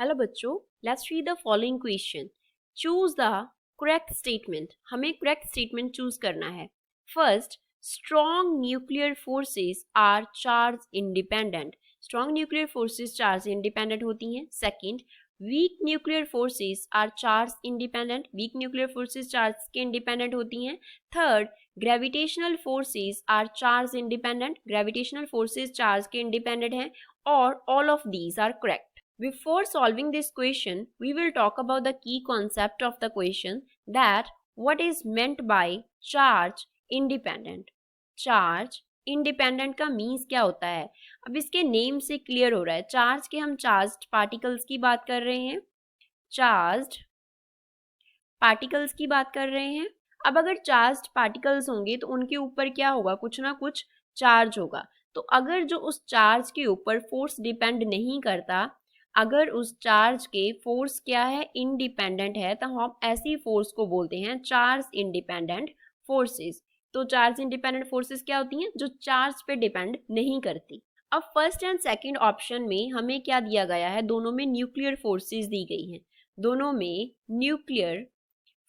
Hello बच्चों, let's read the following question. Choose the correct statement. हमें correct statement choose करना है। First, strong nuclear forces are charge independent. Strong nuclear forces charge independent होती हैं। Second, weak nuclear forces are charge independent. Weak nuclear forces charge के independent होती हैं। Third, gravitational forces are charge independent. Gravitational forces charge के independent हैं। और all of these are correct. Before solving this question, we will talk about the key concept of the question, that what is meant by charge independent. Charge independent का means क्या होता है? अब इसके name से clear हो रहा है। चार्ज के हम चार्ज्ड पार्टिकल्स की बात कर रहे हैं। चार्ज्ड पार्टिकल्स की बात कर रहे हैं। अब अगर चार्ज्ड पार्टिकल्स होंगे तो उनके ऊपर क्या होगा? कुछ ना कुछ चार्ज होगा। तो अगर जो उस चार्ज के ऊपर फोर्स डिपेंड नहीं करता, अगर उस चार्ज के फोर्स क्या है? इंडिपेंडेंट है, तो हम ऐसी फोर्स को बोलते हैं चार्ज इंडिपेंडेंट फोर्सेस। तो चार्ज इंडिपेंडेंट फोर्सेस क्या होती हैं? जो चार्ज पे डिपेंड नहीं करती। अब फर्स्ट एंड सेकंड ऑप्शन में हमें क्या दिया गया है? दोनों में न्यूक्लियर फोर्सेस दी गई हैं। दोनों में न्यूक्लियर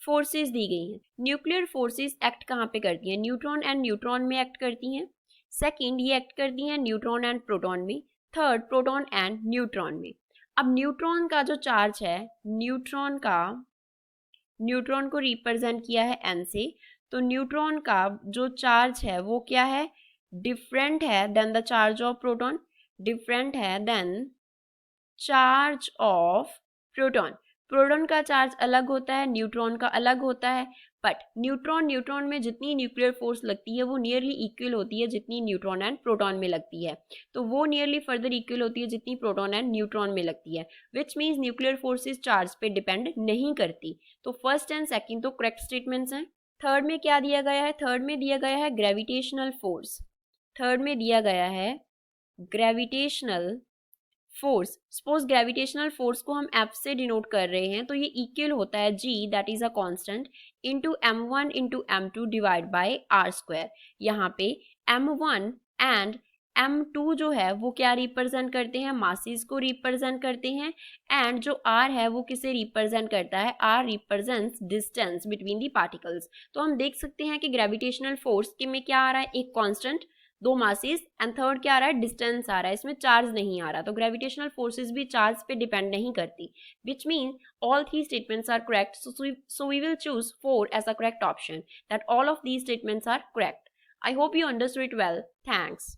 फोर्सेस दी गई हैं। न्यूक्लियर फोर्सेस एक्ट कहाँ पे करती हैं? न्यूट्रॉन एंड न्यूट्रॉन में एक्ट करती हैं। सेकंड, ये एक्ट करती हैं न्यूट्रॉन एंड प्रोटॉन में। थर्ड, प्रोटॉन एंड न्यूट्रॉन में। अब न्यूट्रॉन का जो चार्ज है, न्यूट्रॉन को रिप्रेजेंट किया है n से, तो न्यूट्रॉन का जो चार्ज है वो क्या है? डिफरेंट है than the charge of proton. Different है than charge of proton. Proton का चार्ज अलग होता है, न्यूट्रॉन का अलग होता है। बट न्यूट्रॉन में जितनी न्यूक्लियर फोर्स लगती है वो नियरली इक्वल होती है जितनी न्यूट्रॉन एंड प्रोटॉन में लगती है। तो वो नियरली फर्दर इक्वल होती है जितनी प्रोटॉन एंड न्यूट्रॉन में लगती है, which means nuclear forces charge पे डिपेंड नहीं करती। तो फर्स्ट एंड सेकंड तो करेक्ट स्टेटमेंट्स हैं। थर्ड में क्या दिया गया है? थर्ड में दिया गया है ग्रेविटेशनल फोर्स। थर्ड में दिया गया है gravitational force. Suppose gravitational force को हम F से डिनोट कर रहे हैं, तो ये इक्वल होता है G, that is a constant, into m1 into m2 divide by R square. यहाँ पे m1 एंड m2 जो है वो क्या रिप्रेजेंट करते हैं? मासेस को रिप्रेजेंट करते हैं। एंड जो r है वो किसे रिप्रेजेंट करता है? r represents distance between the particles. तो हम देख सकते हैं कि ग्रेविटेशनल फोर्स के में क्या आ रहा है? एक कांस्टेंट, दो मासेस, एंड थर्ड क्या आ रहा है? डिस्टेंस आ रहा है। इसमें चार्ज नहीं आ रहा। तो ग्रेविटेशनल फोर्सेस भी चार्ज पे डिपेंड नहीं करती, which mean all three statements are correct. So we will choose 4 as a correct option, that all of these statements are correct. I hope you understood it well. Thanks.